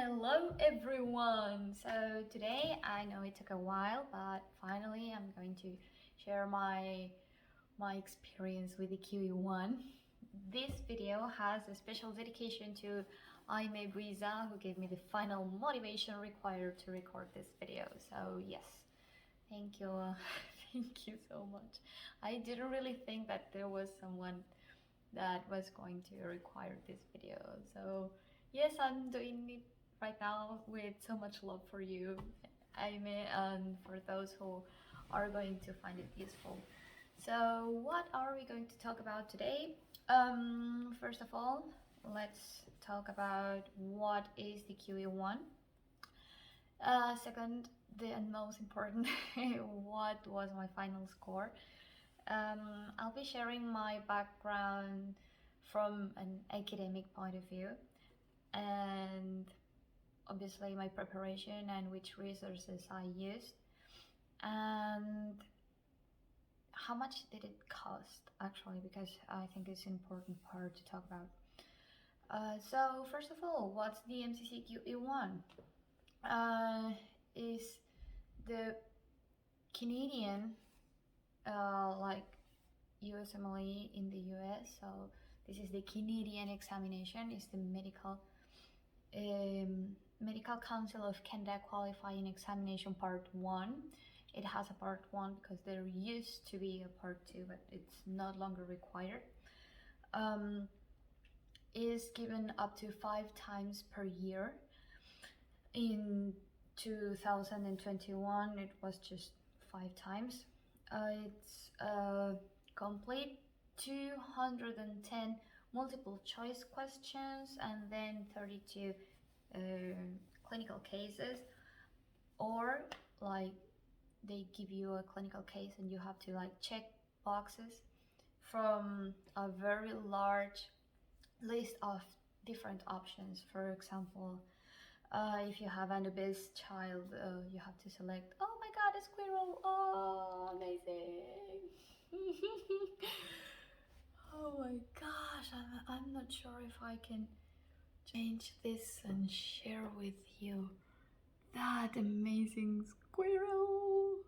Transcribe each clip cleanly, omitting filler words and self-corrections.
Hello everyone! So today, I know it took a while, but finally I'm going to share my experience with the Qe1. This video has a special dedication to Aime Briza, who gave me the final motivation required to record this video. So yes, thank you, thank you so much. I didn't really think that there was someone that was going to require this video. So yes, I'm doing it right now with so much love for you, Aime, and for those who are going to find it useful. So what are we going to talk about today? First of all, let's talk about what is the Qe1. Second, the most important, what was my final score? I'll be sharing my background from an academic point of view, and obviously my preparation and which resources I used, and how much did it cost actually, because I think it's an important part to talk about. So first of all, what's the Mcc Qe1? Is the Canadian like USMLE in the US. So this is the Canadian examination. It's the Medical Council of Canada Qualifying Examination Part 1. It has a Part 1 because there used to be a Part 2, but it's no longer required. Is given up to 5 times per year. In 2021 it was just 5 times. It's complete 210 multiple choice questions and then 32 clinical cases, or like they give you a clinical case and you have to like check boxes from a very large list of different options. For example, if you have an obese child, you have to select, oh my god, a squirrel, oh amazing. Oh my gosh, I'm not sure if I can change this and share with you that amazing squirrel.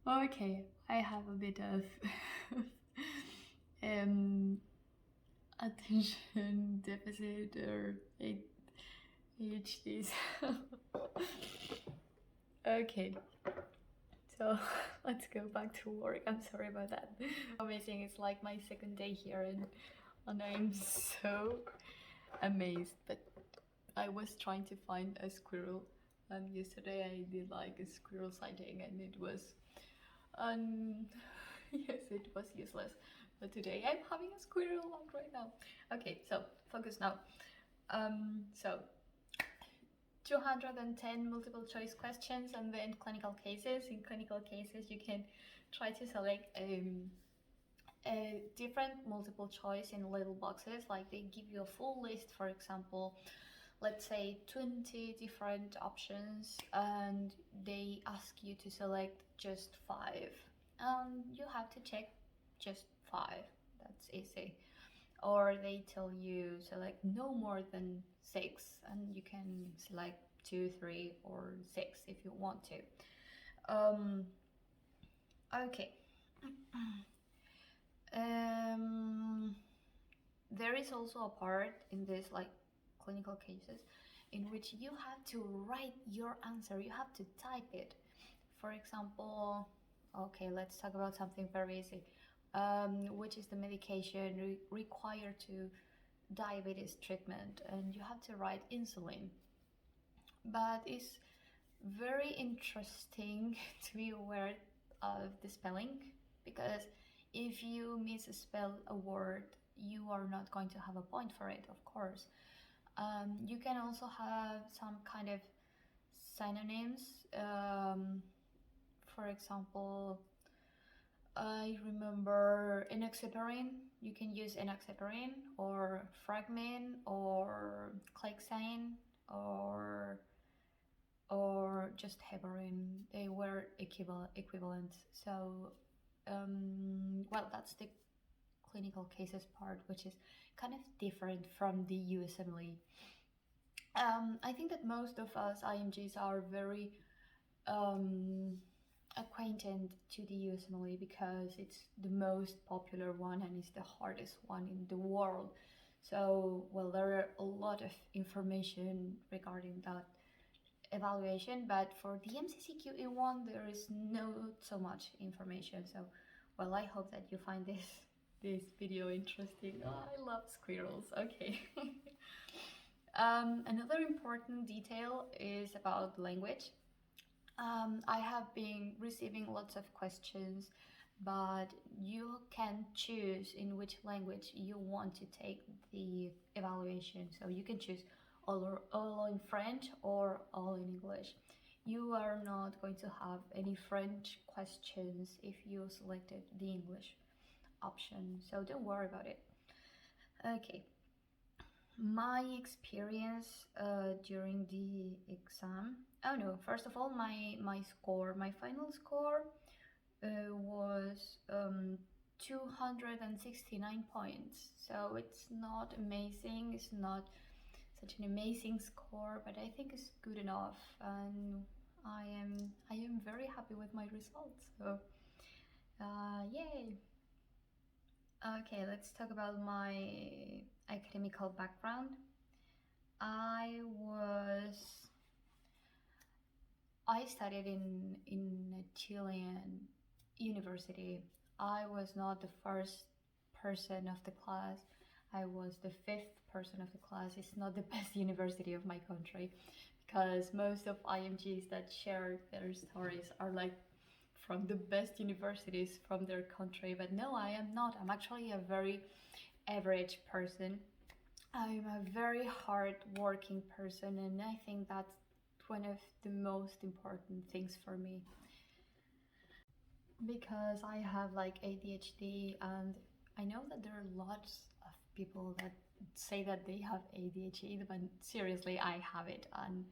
Okay, I have a bit of attention deficit or ADHD. Okay, so let's go back to work. I'm sorry about that. Amazing, it's like my second day here, and I'm so amazed that I was trying to find a squirrel, and yesterday I did like a squirrel sighting and it was yes, it was useless. But today I'm having a squirrel out right now. Okay, so focus now. So 210 multiple choice questions and then clinical cases. In clinical cases, you can try to select a different multiple choice in little boxes. Like they give you a full list, for example, let's say 20 different options, and they ask you to select just 5. You have to check just 5. That's easy. Or they tell you select no more than 6, and you can select 2, 3, or 6 if you want to. Okay. There is also a part in this like clinical cases in which you have to write your answer. You have to type it. For example, okay, let's talk about something very easy. Which is the medication required to diabetes treatment, and you have to write insulin. But it's very interesting to be aware of the spelling, because if you misspell a word, you are not going to have a point for it, of course. You can also have some kind of synonyms. For example, I remember enoxaparin. You can use enoxaparin or fragmin or clexane or just heparin. They were equivalent. So well, that's the clinical cases part, which is kind of different from the USMLE. I think that most of us IMGs are very acquainted to the USMLE because it's the most popular one and it's the hardest one in the world. So, well, there are a lot of information regarding that evaluation, but for the Mcc Qe1 there is not so much information. So, well, I hope that you find this video interesting. Oh, I love squirrels. Okay. Another important detail is about language. I have been receiving lots of questions, but you can choose in which language you want to take the evaluation. So you can choose all in French or all in English. You are not going to have any French questions if you selected the English option, so don't worry about it. Okay, my experience during the exam. Oh no, first of all, my score, my final score was 269 points. So it's not amazing, it's not such an amazing score, but I think it's good enough, and I am very happy with my results. So yay. Okay, let's talk about my academical background. I studied in a Chilean university. I was not the first person of the class. I was the fifth person of the class. It's not the best university of my country, because most of IMGs that share their stories are like from the best universities from their country. But no, I am not. I'm actually a very average person. I'm a very hard working person, and I think that's one of the most important things for me, because I have like ADHD, and I know that there are lots of people that say that they have ADHD, but seriously, I have it, and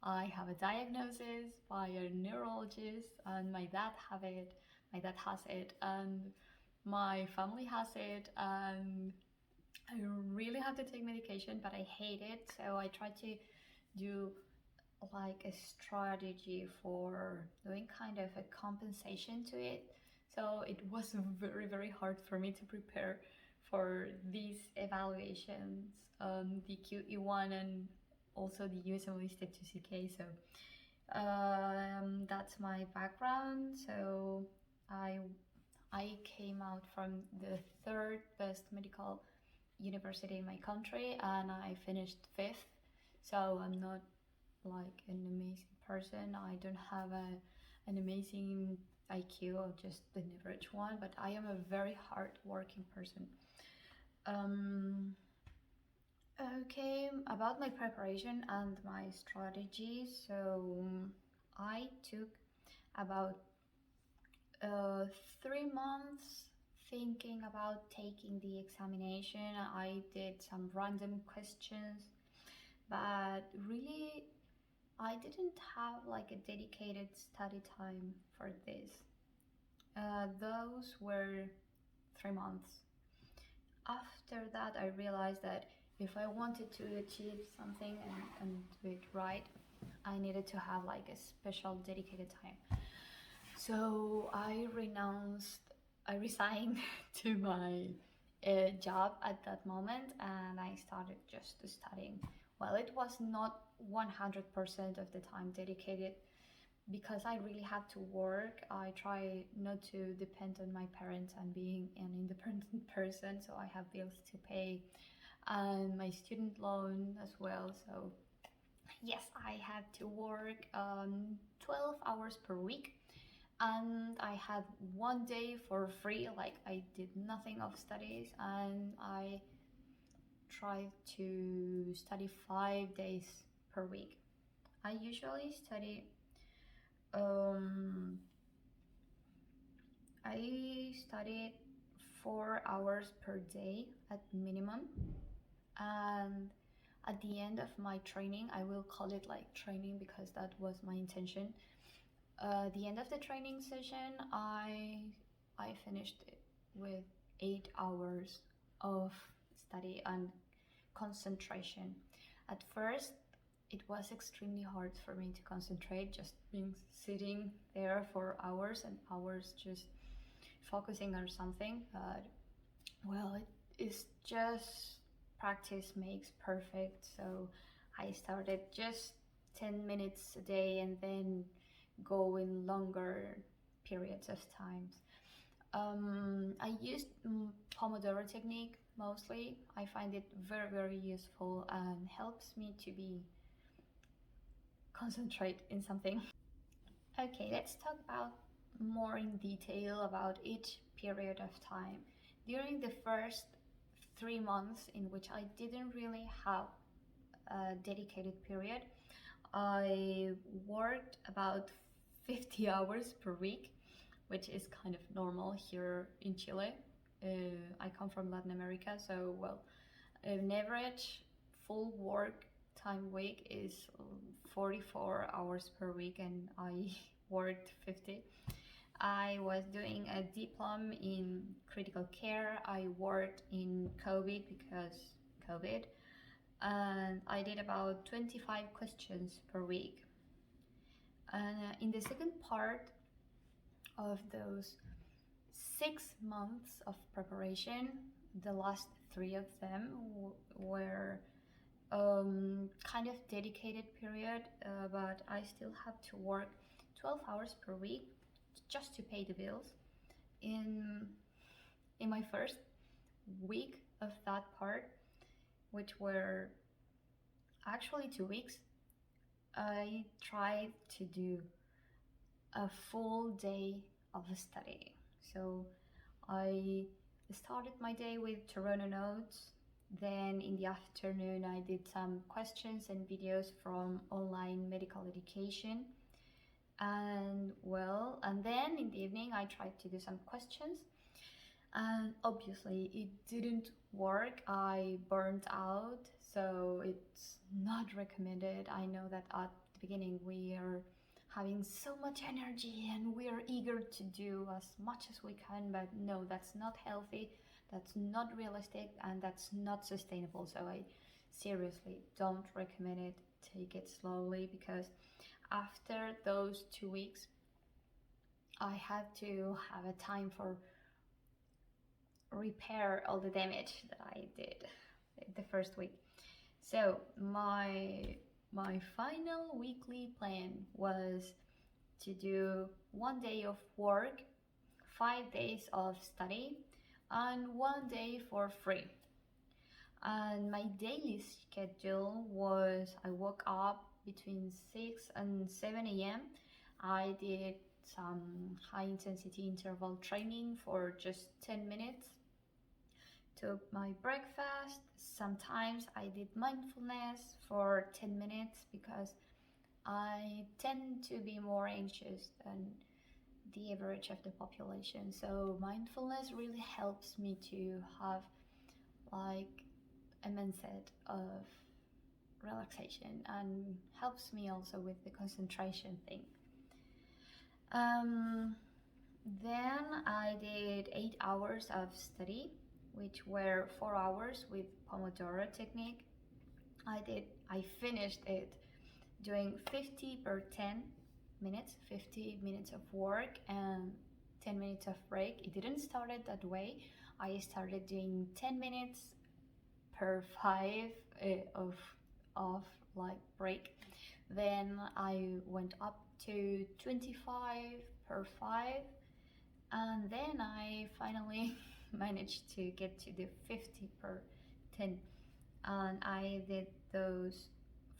I have a diagnosis by a neurologist, and my dad has it, and my family has it, and I really have to take medication, but I hate it. So I try to do like a strategy for doing kind of a compensation to it. So it was very, very hard for me to prepare for these evaluations, the QE1 and also the USMLE Step 2CK. So that's my background. So I I came out from the third best medical university in my country, and I finished fifth. So I'm not like an amazing person. I don't have an amazing IQ, or just an average one, but I am a very hard working person. Um, okay, about my preparation and my strategy. So I took about 3 months thinking about taking the examination. I did some random questions, but really I didn't have like a dedicated study time for this. Those were 3 months. After that, I realized that if I wanted to achieve something and do it right, I needed to have like a special dedicated time. So I resigned to my job at that moment, and I started just studying. Well, it was not 100% of the time dedicated, because I really had to work. I try not to depend on my parents and being an independent person, so I have bills to pay and my student loan as well. So yes, I had to work 12 hours per week, and I had one day for free, like I did nothing of studies, and I tried to study 5 days per week. I usually study um, I studied 4 hours per day at minimum, and at the end of my training, I will call it like training because that was my intention. The end of the training session, I finished it with 8 hours of study and concentration. At first, it was extremely hard for me to concentrate, just being sitting there for hours and hours just focusing on something. But well, it is just practice makes perfect. So I started just 10 minutes a day and then go in longer periods of times. I used Pomodoro technique mostly. I find it very, very useful and helps me to be concentrate in something. Okay, let's talk about more in detail about each period of time. During the first 3 months in which I didn't really have a dedicated period, I worked about 50 hours per week, which is kind of normal here in Chile. I come from Latin America, so well, an average full work time week is 44 hours per week, and I worked 50. I was doing a diploma in critical care. I worked in COVID because COVID, and I did about 25 questions per week. And in the second part of those 6 months of preparation, the last 3 of them were kind of dedicated period, but I still have to work 12 hours per week just to pay the bills. In my first week of that part, which were actually 2 weeks, I tried to do a full day of study. So I started my day with Toronto notes. Then in the afternoon, I did some questions and videos from online medical education. And then in the evening, I tried to do some questions. And obviously, it didn't work. I burned out, so it's not recommended. I know that at the beginning, we are having so much energy and we are eager to do as much as we can, but no, that's not healthy, that's not realistic, and that's not sustainable. So I seriously don't recommend it. Take it slowly, because after those 2 weeks I had to have a time for repair all the damage that I did the first week. So my final weekly plan was to do 1 day of work, 5 days of study, and 1 day for free. And my daily schedule was, I woke up between 6 and 7 a.m. I did some high intensity interval training for just 10 minutes, took my breakfast. Sometimes I did mindfulness for 10 minutes because I tend to be more anxious than the average of the population. So mindfulness really helps me to have like a mindset of relaxation and helps me also with the concentration thing. Then I did 8 hours of study, which were 4 hours with Pomodoro technique. I finished it doing 50 per 10 minutes, 50 minutes of work and 10 minutes of break. It didn't start it that way. I started doing 10 minutes per 5 of like break. Then I went up to 25 per 5, and then I finally managed to get to the 50 per 10, and I did those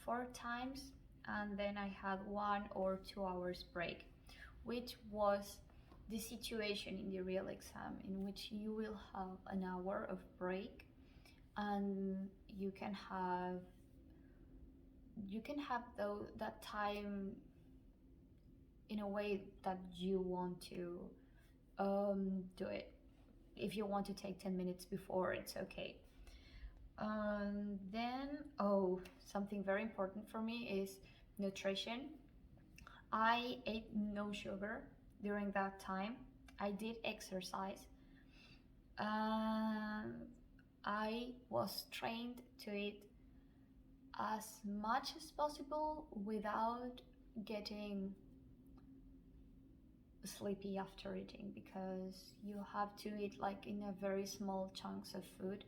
4 times, and then I had 1 or 2 hours break, which was the situation in the real exam, in which you will have an hour of break, and you can have that time in a way that you want to do it. If you want to take 10 minutes before, it's okay. Then, something very important for me is nutrition. I ate no sugar during that time. I did exercise. I was trained to eat as much as possible without getting sleepy after eating, because you have to eat like in a very small chunks of food,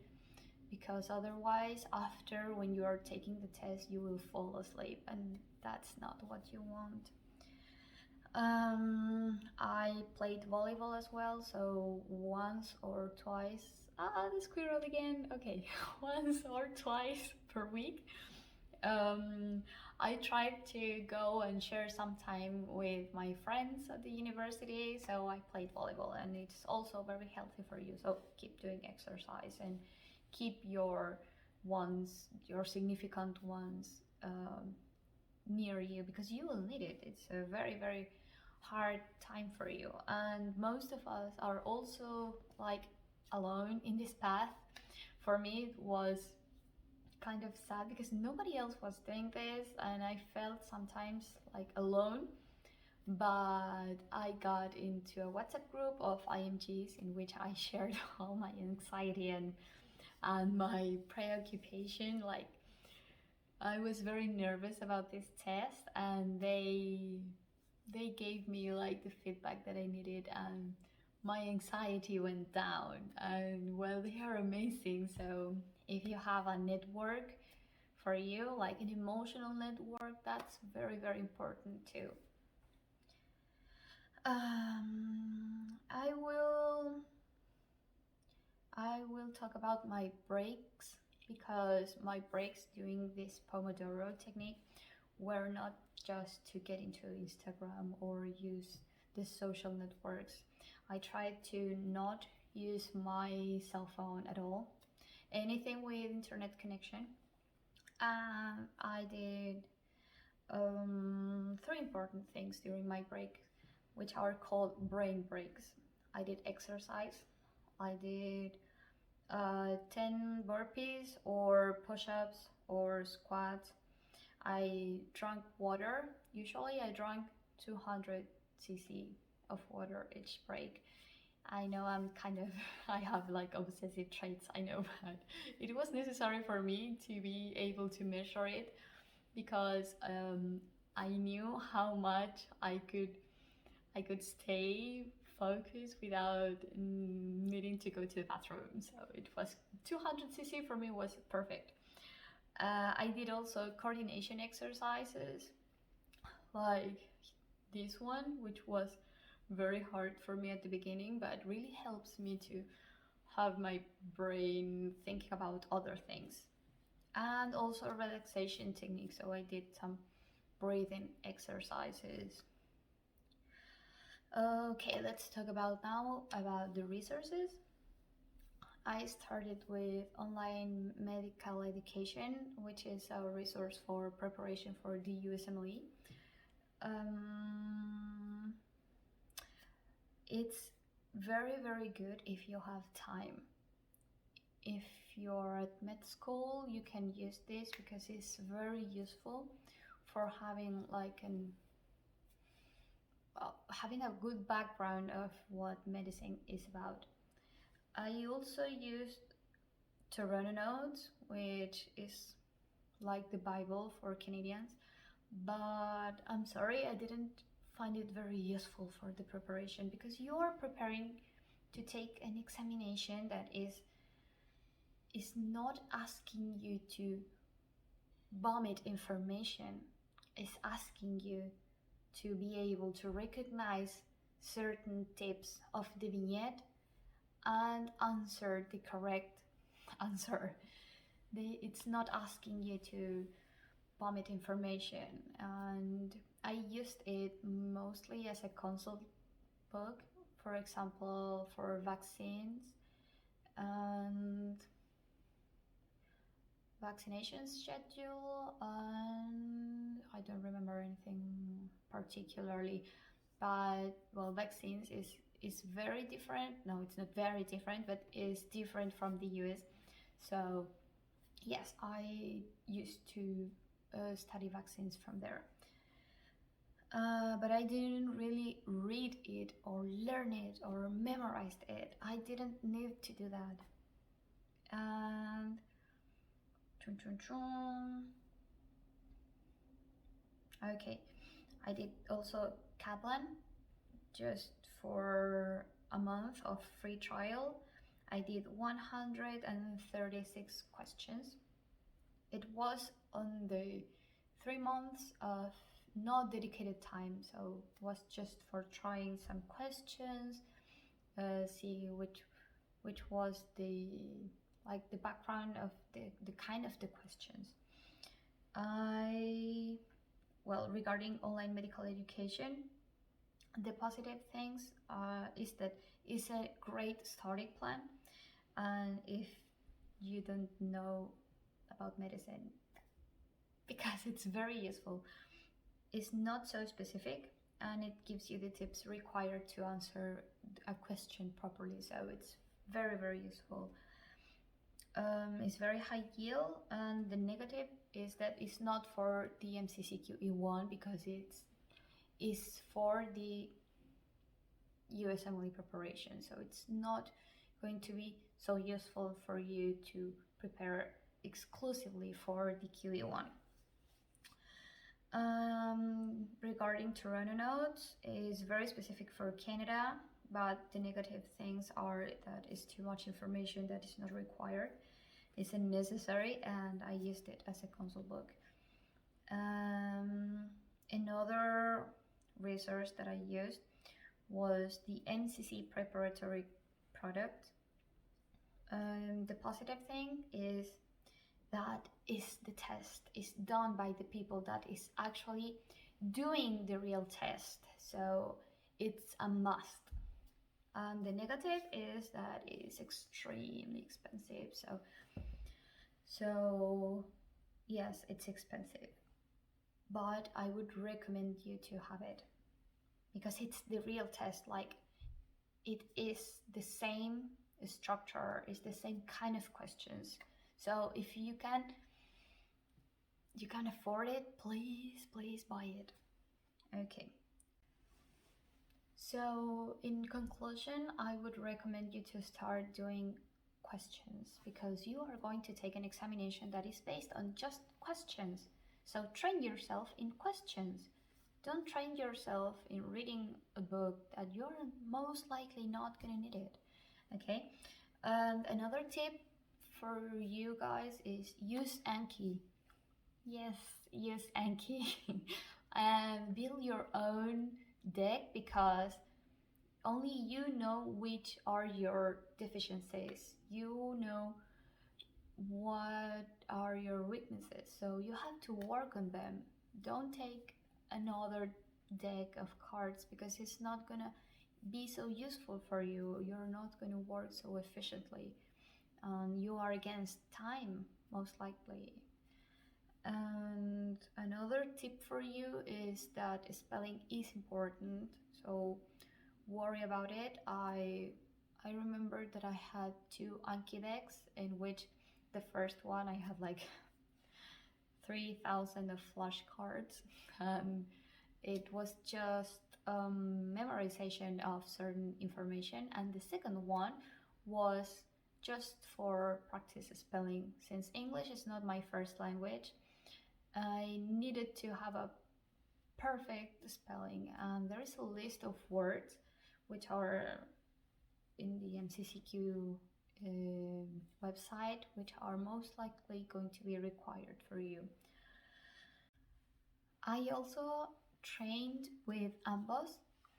because otherwise after when you are taking the test you will fall asleep, and that's not what you want. I played volleyball as well, so once or twice, the squirrel again, okay, once or twice per week. um, I tried to go and share some time with my friends at the university, so I played volleyball, and it's also very healthy for you. So keep doing exercise and keep your significant ones, near you, because you will need it. It's a very, very hard time for you, and most of us are also like alone in this path. For me, it was kind of sad because nobody else was doing this, and I felt sometimes like alone. But I got into a WhatsApp group of IMGs in which I shared all my anxiety and my preoccupation. Like, I was very nervous about this test, and they gave me like the feedback that I needed, and my anxiety went down. And well, they are amazing. So if you have a network for you, like an emotional network, that's very, very important too. I will talk about my breaks, because my breaks during this Pomodoro technique were not just to get into Instagram or use the social networks. I tried to not use my cell phone at all, anything with internet connection. I did three important things during my break, which are called brain breaks. I did exercise, I did 10 burpees or push ups or squats. I drank water. Usually, I drank 200 cc of water each break. I know I'm kind of, I have like obsessive traits, I know, but it was necessary for me to be able to measure it, because I knew how much I could stay focused without needing to go to the bathroom. So it was 200 cc for me was perfect. I did also coordination exercises, like this one, which was very hard for me at the beginning, but really helps me to have my brain thinking about other things. And also relaxation techniques. So I did some breathing exercises. Okay, let's talk about now about the resources. I started with online medical education, which is a resource for preparation for the USMLE. Um, it's very, very good if you have time. If you're at med school, you can use this because it's very useful for having having a good background of what medicine is about. I also used Toronto Notes, which is like the Bible for Canadians, but I'm sorry, I didn't find it very useful for the preparation, because you are preparing to take an examination that is not asking you to vomit information, is asking you to be able to recognize certain tips of the vignette and answer the correct answer. It's not asking you to vomit information, and I used it mostly as a consult book, for example, for vaccines and vaccination schedule, and I don't remember anything particularly. But well, vaccines is very different. No, it's not very different, but is different from the US. So yes, I used to study vaccines from there. But I didn't really read it or learn it or memorize it. I didn't need to do that. And okay, I did also Kaplan just for a month of free trial. I did 136 questions. It was on the 3 months of not dedicated time, so it was just for trying some questions, see which was the the background of the kind of the questions. Regarding online medical education, the positive things is that it's a great starting plan, and if you don't know about medicine, because it's very useful, it's not so specific, and it gives you the tips required to answer a question properly, so it's very, very useful. It's very high yield, and the negative is that it's not for the Mcc Qe1 because it's for the USMLE preparation, so it's not going to be so useful for you to prepare exclusively for the Qe1. Regarding Toronto notes, is very specific for Canada, but the negative things are that it's too much information that is not required. It's unnecessary, and I used it as a consult book. Another resource that I used was the Ncc Preparatory Product. The positive thing is that is the test is done by the people that is actually doing the real test, so it's a must. And the negative is that it's extremely expensive, so yes, it's expensive, but I would recommend you to have it because it's the real test. Like, it is the same structure, it's the same kind of questions. So if you can afford it, please buy it. Okay. So in conclusion, I would recommend you to start doing questions because you are going to take an examination that is based on just questions. So train yourself in questions. Don't train yourself in reading a book that you're most likely not gonna need it. Okay. And another tip for you guys is use Anki. Yes, use Anki and build your own deck because only you know which are your deficiencies. You know what are your weaknesses, so you have to work on them. Don't take another deck of cards because it's not gonna be so useful for you. You're not gonna work so efficiently, and you are against time most likely. And another tip for you is that spelling is important, so worry about it. I remember that I had two Anki decks in which the first one I had like 3,000 of flashcards. It was just memorization of certain information, and the second one was just for practice spelling. Since English is not my first language, I needed to have a perfect spelling, and there is a list of words which are in the MCCQ website, which are most likely going to be required for you. I also trained with AMBOS,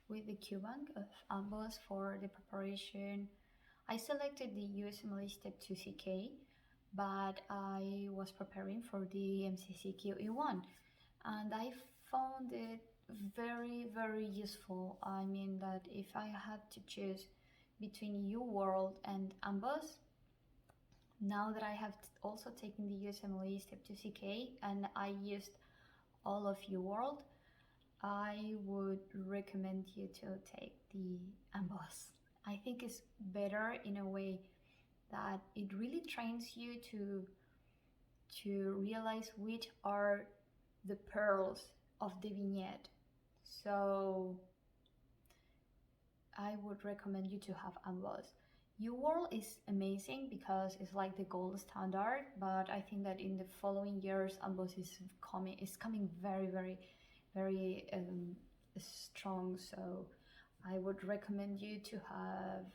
with the Q-Bank of AMBOS for the preparation. I selected the USMLE Step 2 CK, but I was preparing for the Mcc Qe1, and I found it very, very useful. I mean that if I had to choose between UWorld and AMBOS, now that I have also taken the USMLE Step 2 CK and I used all of UWorld, I would recommend you to take the AMBOS. I think it's better in a way that it really trains you to realize which are the pearls of the vignette. So I would recommend you to have AMBOS. UWorld is amazing because it's like the gold standard, but I think that in the following years, AMBOS is coming very strong. So I would recommend you to have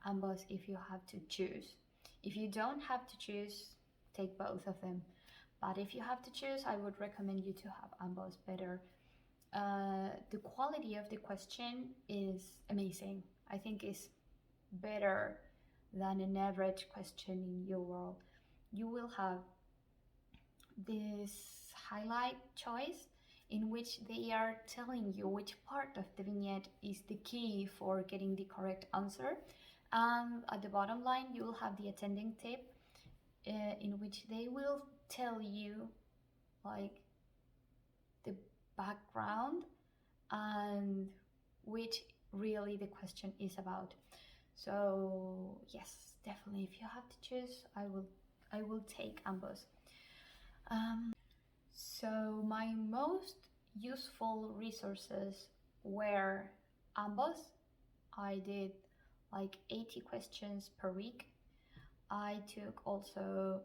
AMBOS if you have to choose. If you don't have to choose, take both of them. But if you have to choose, I would recommend you to have AMBOS better. The quality of the question is amazing. I think it's better than an average question in your world. You will have this highlight choice in which they are telling you which part of the vignette is the key for getting the correct answer. And at the bottom line, you will have the attending tip in which they will tell you like the background and which really the question is about. So yes, definitely, if you have to choose, I will take AMBOS. So my most useful resources were AMBOS. I did like 80 questions per week. I took also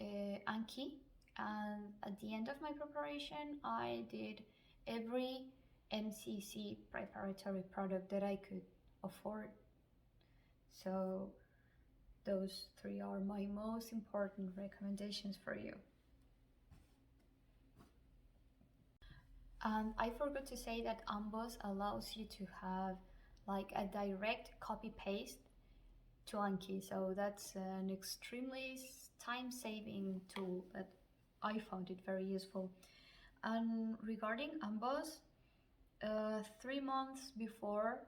Anki, and at the end of my preparation, I did every Ncc preparatory product that I could afford. So those three are my most important recommendations for you. And I forgot to say that AMBOS allows you to have like a direct copy paste to Anki. So that's an extremely time-saving tool that I found it very useful. And regarding AMBOS, 3 months before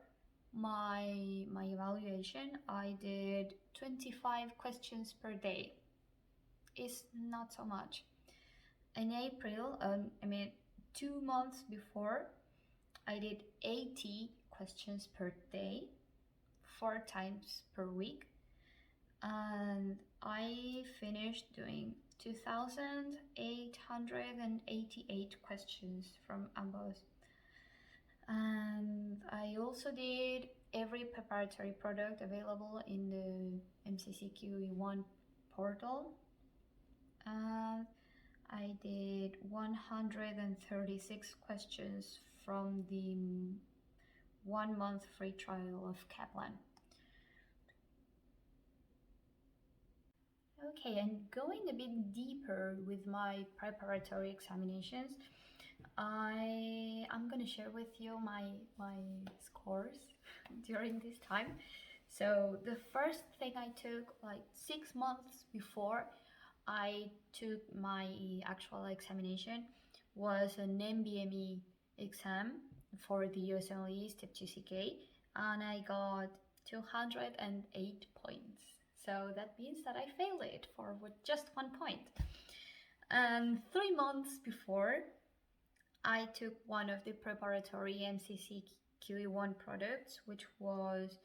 my evaluation, I did 25 questions per day. It's not so much. In April, 2 months before, I did 80 questions per day, 4 times per week, and I finished doing 2,888 questions from AMBOS. And I also did every preparatory product available in the Mcc Qe1 portal, and I did 136 questions from the 1 month free trial of Kaplan. Okay, and going a bit deeper with my preparatory examinations, I'm gonna share with you my scores during this time. So the first thing I took like 6 months before I took my actual examination was an MBME exam for the US only Step 2 CK, and I got 208 points. So that means that I failed it for just 1 point. And 3 months before, I took one of the preparatory Mcc Qe1 products, which was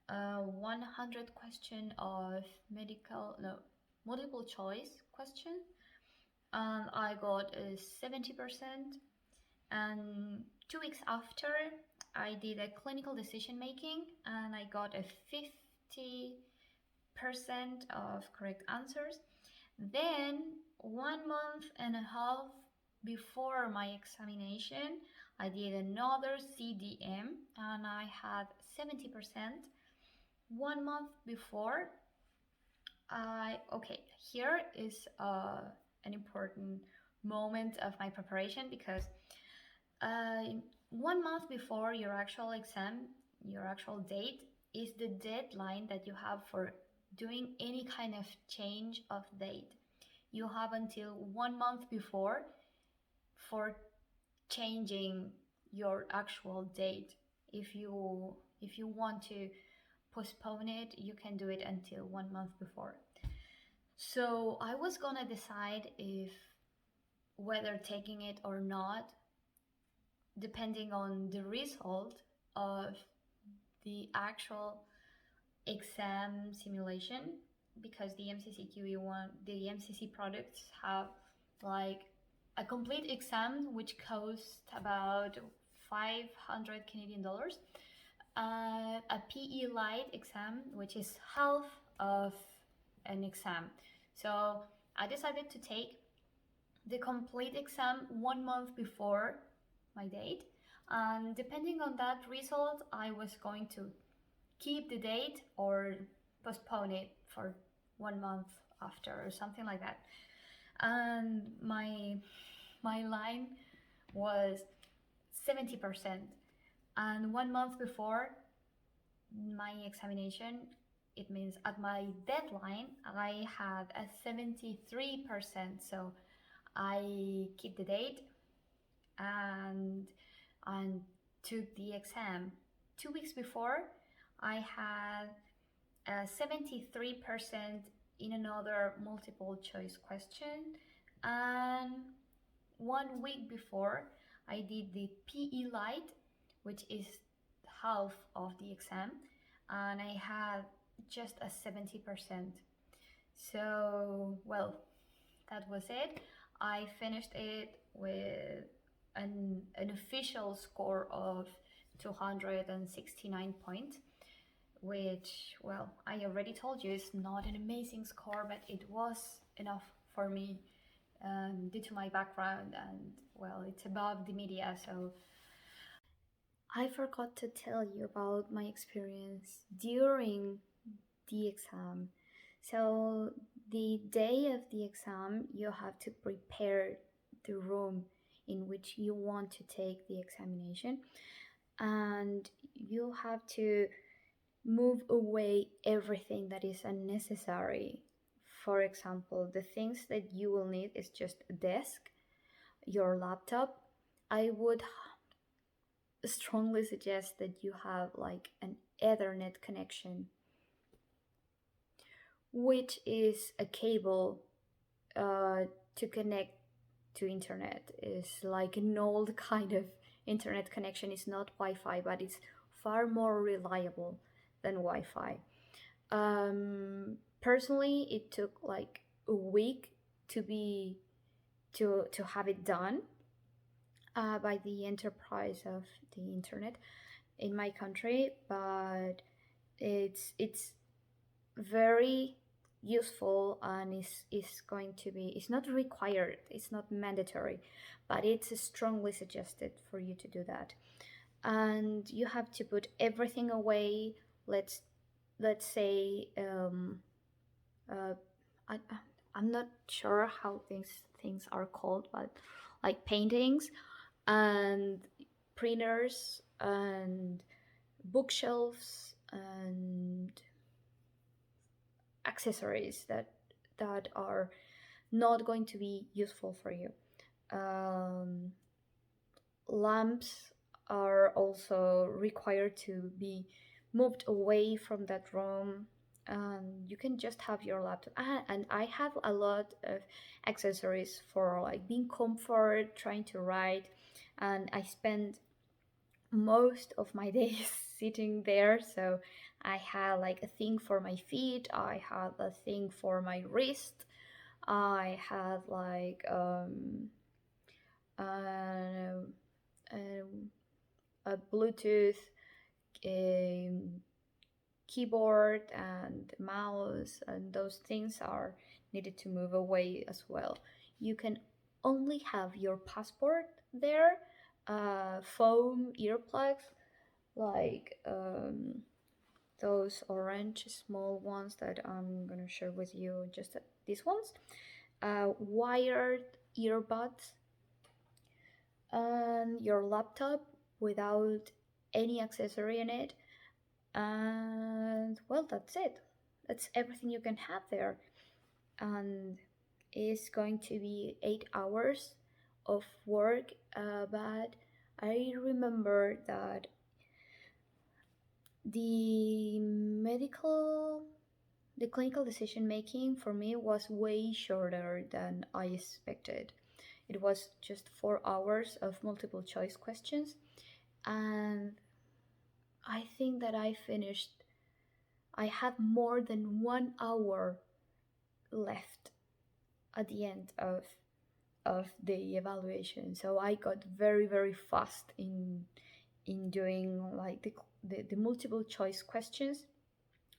a 100 question of multiple choice question, and I got a 70%. And 2 weeks after, I did a clinical decision making, and I got a 50% of correct answers. Then 1.5 months before my examination, I did another CDM, and I had 70%. 1 month before, here is an important moment of my preparation, because 1 month before your actual exam, your actual date, is the deadline that you have for doing any kind of change of date. You have until 1 month before for changing your actual date. If you want to postpone it, you can do it until 1 month before. So I was gonna decide if whether taking it or not, depending on the result of the actual exam simulation, because the Mcc Qe1, the Ncc products have like a complete exam which costs about 500 Canadian dollars. a PE Light exam, which is half of an exam. So I decided to take the complete exam 1 month before my date, and depending on that result, I was going to keep the date or postpone it for 1 month after or something like that. And my line was 70%, and 1 month before my examination, it means at my deadline I had a 73%. So I keep the date and and took the exam. 2 weeks before, I had a 73% in another multiple choice question, and 1 week before, I did the PE Light, which is half of the exam, and I had just a 70%. So, well, that was it. I finished it with an official score of 269 points, which, well, I already told you is not an amazing score, but it was enough for me due to my background, and, well, it's above the media, so I forgot to tell you about my experience during the exam. So, the day of the exam, you have to prepare the room in which you want to take the examination, and you have to move away everything that is unnecessary. For example, the things that you will need is just a desk, your laptop. I would strongly suggest that you have like an Ethernet connection, which is a cable to connect to internet. Is like an old kind of internet connection. It's not Wi-Fi, but it's far more reliable than Wi-Fi. Personally, it took like a week to have it done by the enterprise of the internet in my country, but it's very useful, and is going to be, it's not required, it's not mandatory, but it's strongly suggested for you to do that. And you have to put everything away. Let's say I, I'm not sure how these things are called, but like paintings and printers and bookshelves and accessories that are not going to be useful for you. Um, Lamps are also required to be moved away from that room. You can just have your laptop. And I have a lot of accessories for like being comfort, trying to write, and I spend most of my days sitting there. So I had like a thing for my feet, I had a thing for my wrist, I had like uh, a Bluetooth keyboard and mouse, and those things are needed to move away as well. You can only have your passport there, foam earplugs, like those orange small ones that I'm gonna share with you, just these ones, wired earbuds, and your laptop without any accessory in it. And, well, that's it. That's everything you can have there. And it's going to be 8 hours of work, but I remember that the clinical decision making for me was way shorter than I expected. It was just 4 hours of multiple choice questions, and I think that I had more than 1 hour left at the end of the evaluation. So I got very, very fast in doing like the multiple choice questions,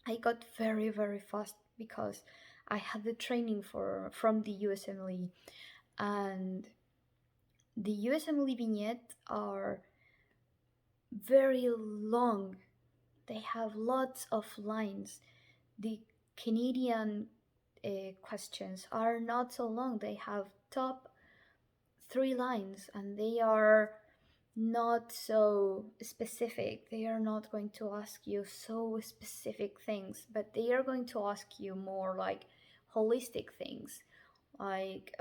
I got very fast because I had the training from the USMLE, and the USMLE vignettes are very long. They have lots of lines. The Canadian questions are not so long. They have top 3 lines, and they are not so specific. They are not going to ask you so specific things, but they are going to ask you more like holistic things, like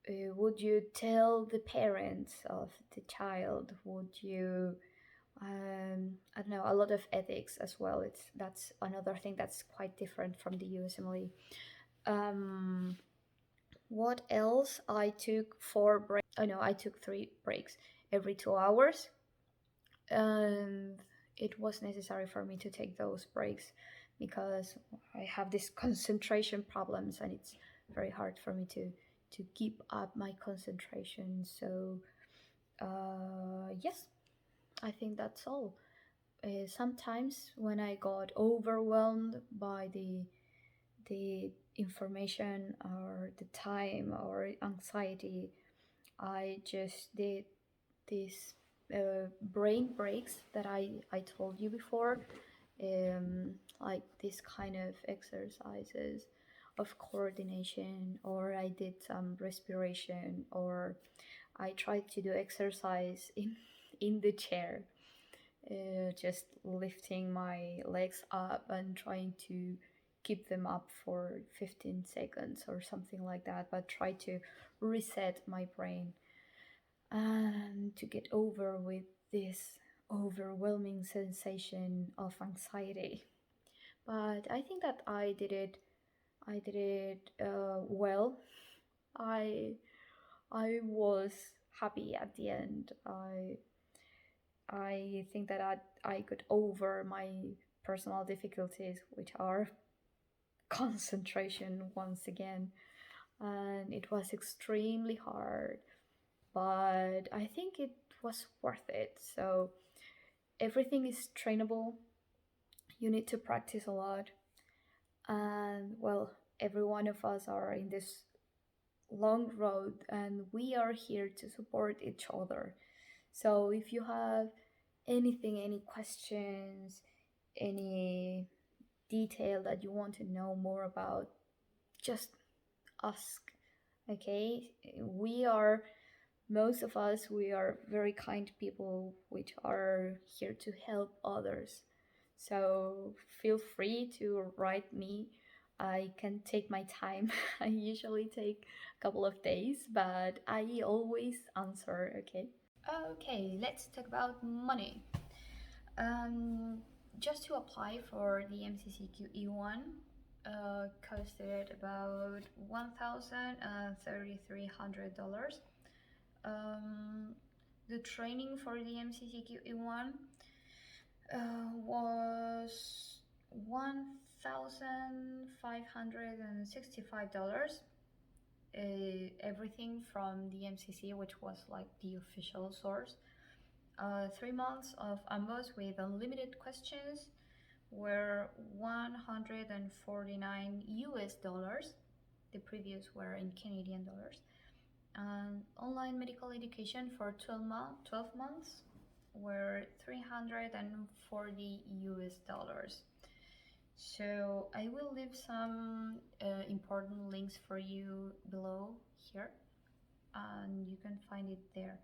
would you tell the parents of the child? Would you I don't know, a lot of ethics as well. That's another thing that's quite different from the USMLE. What else? I took 4 breaks. Oh no, I took 3 breaks every 2 hours, and it was necessary for me to take those breaks because I have these concentration problems, and it's very hard for me to keep up my concentration. So yes, I think that's all. Sometimes when I got overwhelmed by the information or the time or anxiety, I just did these brain breaks that I told you before, like this kind of exercises of coordination, or I did some respiration, or I tried to do exercise in the chair, just lifting my legs up and trying to keep them up for 15 seconds or something like that, but try to reset my brain and to get over with this overwhelming sensation of anxiety. But I think that I did it well. I was happy at the end. I think that I got over my personal difficulties, which are concentration once again, and it was extremely hard, but I think it was worth it. So everything is trainable. You need to practice a lot, and well, every one of us are in this long road, and we are here to support each other. So if you have anything, any questions, any detail that you want to know more about, just ask. Okay, most of us, we are very kind people which are here to help others. So feel free to write me. I can take my time. I usually take a couple of days, but I always answer. Okay, let's talk about money. Um, just to apply for the Mcc Qe1 costed about $1,300. The training for the Mcc Qe1 was $1,565. Everything from the MCC, which was like the official source. 3 months of AMBOS with unlimited questions were 149 US dollars. The previous were in Canadian dollars. And online medical education for 12 months were 340 US dollars. So I will leave some important links for you below here, and you can find it there.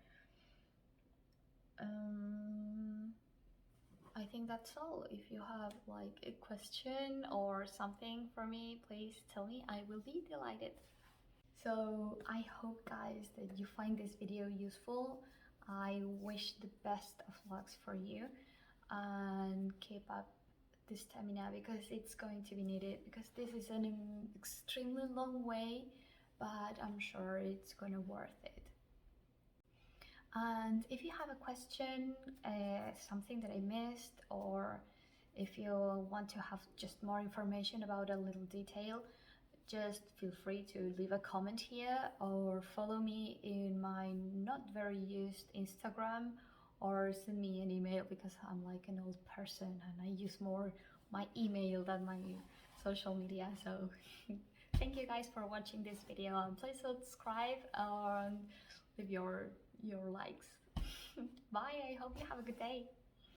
I think that's all. If you have like a question or something for me, please tell me. I will be delighted. So I hope, guys, that you find this video useful. I wish the best of lucks for you, and keep up the stamina because it's going to be needed, because this is an extremely long way, but I'm sure it's gonna worth it. And if you have a question, something that I missed, or if you want to have just more information about a little detail, just feel free to leave a comment here or follow me in my not very used Instagram or send me an email, because I'm like an old person and I use more my email than my social media. So thank you guys for watching this video, and please subscribe and leave your likes. Bye, I hope you have a good day.